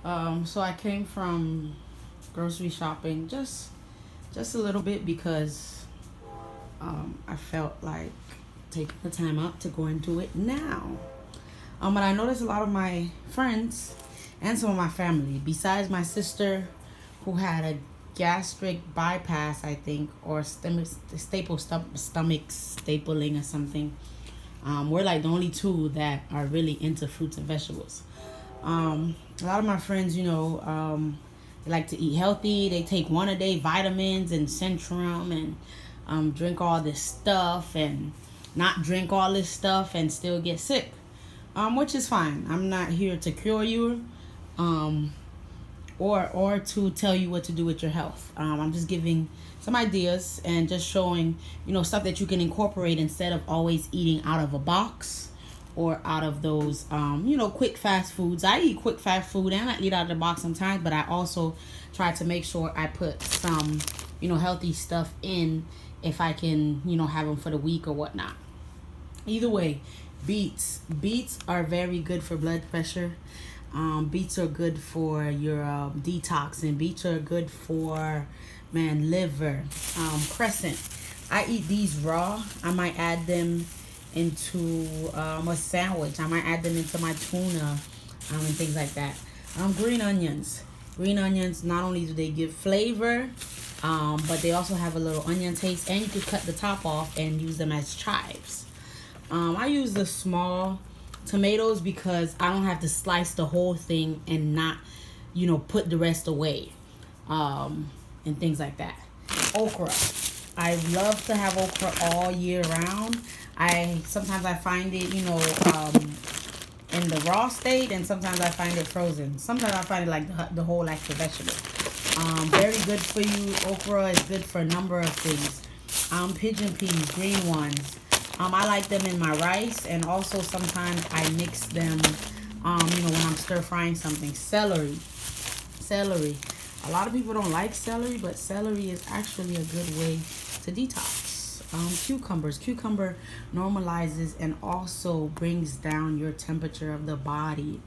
So I came from grocery shopping just a little bit because I felt like taking the time out to go and do it now. But I noticed a lot of my friends and some of my family, besides my sister, who had a gastric bypass, I think, or stomach stapling or something. We're like the only two that are really into fruits and vegetables. A lot of my friends, they like to eat healthy. They take one a day vitamins and Centrum and drink all this stuff and not drink all this stuff and still get sick, which is fine. I'm not here to cure you, or to tell you what to do with your health. I'm just giving some ideas and just showing, stuff that you can incorporate instead of always eating out of a box or out of those, quick fast foods. I eat quick fast food and I eat out of the box sometimes, but I also try to make sure I put some, healthy stuff in if I can, have them for the week or whatnot. Either way, beets. Beets are very good for blood pressure. Beets are good for your detox, and beets are good for liver. Crescent. I eat these raw. I might add them into a sandwich. I might add them into my tuna, and things like that. Green onions. Green onions, not only do they give flavor, but they also have a little onion taste, and you can cut the top off and use them as chives. I use the small tomatoes because I don't have to slice the whole thing and not, put the rest away, and things like that. Okra. I love to have okra all year round. Sometimes I find it, in the raw state, and sometimes I find it frozen. Sometimes I find it like the whole actual vegetable. Very good for you. Okra is good for a number of things. Pigeon peas, green ones. I like them in my rice, and also sometimes I mix them, when I'm stir frying something. Celery. A lot of people don't like celery, but celery is actually a good way to detox. Cucumbers. Cucumber normalizes and also brings down your temperature of the body.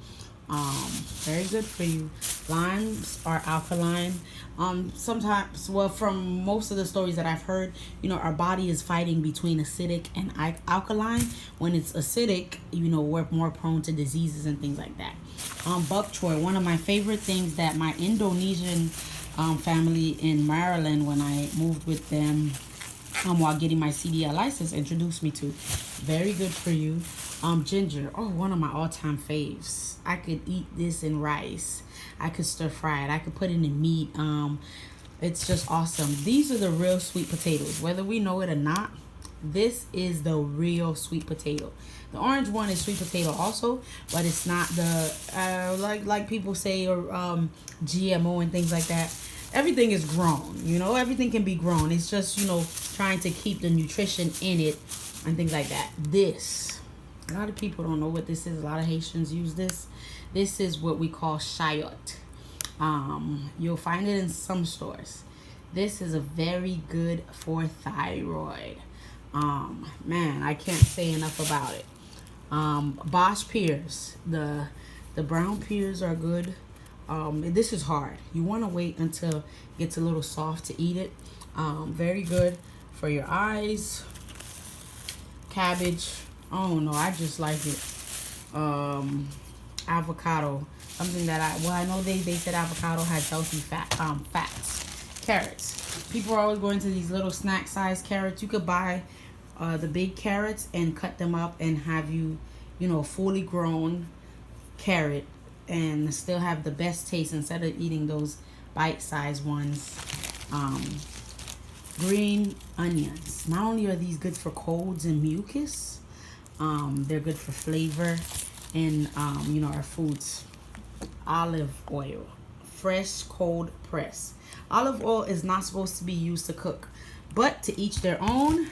Very good for you. Limes are alkaline. Sometimes, well, from most of the stories that I've heard, our body is fighting between acidic and alkaline. When it's acidic, we're more prone to diseases and things like that. Bok choy, one of my favorite things that my Indonesian family in Maryland, when I moved with them while getting my CDL license, introduced me to. Very good for you. Ginger. Oh, one of my all-time faves. I could eat this in rice. I could stir fry it. I could put it in meat. It's just awesome. These are the real sweet potatoes. Whether we know it or not, this is the real sweet potato. The orange one is sweet potato also, but it's not the like people say, or GMO and things like that. Everything is grown. Everything can be grown. It's just, trying to keep the nutrition in it and things like that. This, a lot of people don't know what this is. A lot of Haitians use this. This is what we call shayot. You'll find it in some stores. This is a very good for thyroid. I can't say enough about it. Bosch pears. The brown pears are good. This is hard. You want to wait until it gets a little soft to eat it. Very good for your eyes. Cabbage. Oh no, I just like it. Avocado. Something that I know they said avocado has healthy fats. Carrots. People are always going to these little snack size carrots. You could buy the big carrots and cut them up and have fully grown carrot and still have the best taste instead of eating those bite-sized ones. Green onions. Not only are these good for colds and mucus, they're good for flavor and our foods. Olive oil. Fresh, cold press. Olive oil is not supposed to be used to cook, but to each their own.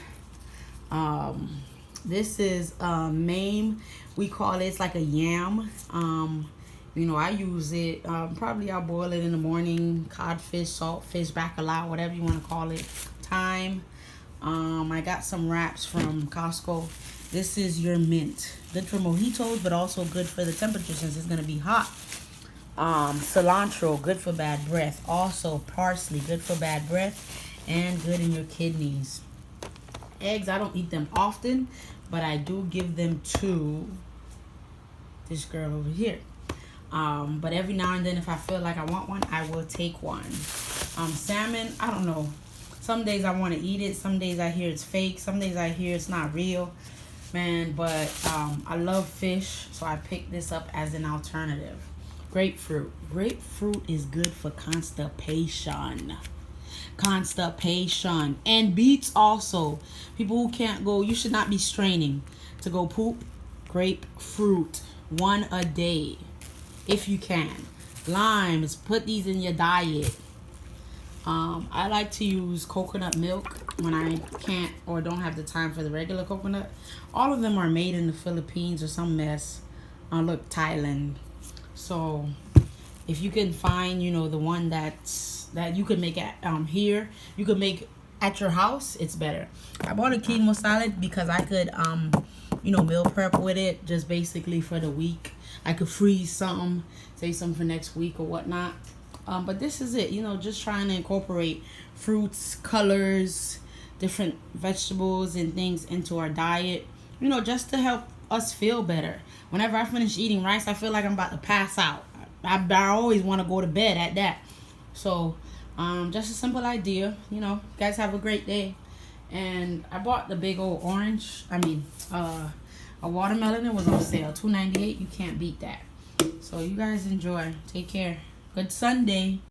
This is mame. We call it, it's like a yam. I use it. Probably I'll boil it in the morning. Codfish, saltfish, bacalao, whatever you want to call it. Thyme. I got some wraps from Costco. This is your mint. Good for mojitos, but also good for the temperature since it's going to be hot. Cilantro, good for bad breath. Also, parsley, good for bad breath and good in your kidneys. Eggs, I don't eat them often, but I do give them to this girl over here. But every now and then, if I feel like I want one, I will take one. Salmon, I don't know. Some days I want to eat it. Some days I hear it's fake. Some days I hear it's not real. Man, but I love fish, so I picked this up as an alternative. Grapefruit. Grapefruit is good for constipation. Constipation. And beets also. People who can't go, you should not be straining to go poop. Grapefruit. One a day. If you can. Limes. Put these in your diet. I like to use coconut milk when I can't or don't have the time for the regular coconut. All of them are made in the Philippines or some mess. Look, Thailand. So if you can find, you know, the one that you could make at here, you could make at your house, it's better. I bought a quinoa salad because I could you know, meal prep with it just basically for the week. I could freeze something, save some for next week or whatnot. But this is it, you know, just trying to incorporate fruits, colors, different vegetables and things into our diet, you know, just to help us feel better. Whenever I finish eating rice, I feel like I'm about to pass out. I always want to go to bed at that. So, just a simple idea, you know. You guys have a great day. And I bought the big old orange. A watermelon. It was on sale, $2.98. You can't beat that. So you guys enjoy. Take care. Good Sunday.